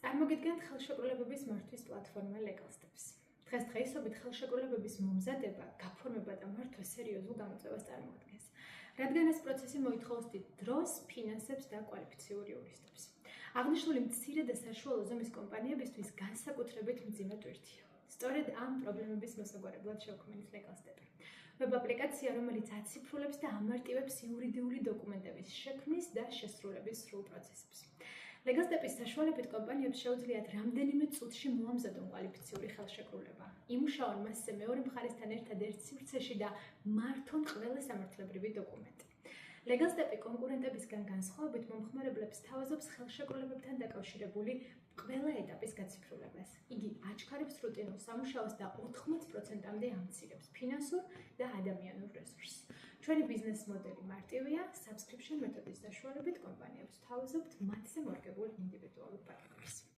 წარმოგიდგენთ ხელშეკრულებების მართვის პლატფორმა Legal Steps. დღესდღეობით ხელშეკრულებების მომზადება, გაფორმება და მართვა სერიოზულ გამოწვევას წარმოადგენს, რადგან ეს პროცესი მოითხოვს დიდ დროს, ფინანსებს და კვალიფიციურ იურისტებს. აღნიშნული მცირე და საშუალო ზომის კომპანიებისთვის განსაკუთრებით მძიმე ტვირთია. სწორედ ამ პრობლემების მოსაგვარებლად შევქმნით Legal Steps. ვებ აპლიკაცია, რომელიც აციფრულებს და ამარტივებს იურიდიული დოკუმენტების შექმნის და შესრულების სრულ პროცესებს. Legal Steps საშუალებით კომპანიებს შეუძლიათ რამდენიმე წუთში მოამზადონ კვალიფიციური ხელშეკრულება. იმუშაონ მასზე მეორე მხარესთან ერთად ერთ სივრცეში და მართონ ყველა სამართლებრივი დოკუმენტი. Legal Steps კონკურენტებისგან განსხვავებით მომხმარებლებს თავაზობს ხელშეკრულებებთან დაკავშირებული ყველა ეტაპის გაციფრულებას. იგი აჩქარებს რუტინულ სამუშაოს და 80%-მდე ამცირებს ფინანსურ და ადამიანურ რესურსს. ჩვენი ბიზნეს მოდელი მარტივია, subscription მეთოდის საშუალებით კომპანიებს თავაზობთ მათზე მორგებულ ინდივიდუალურ პაკეტს.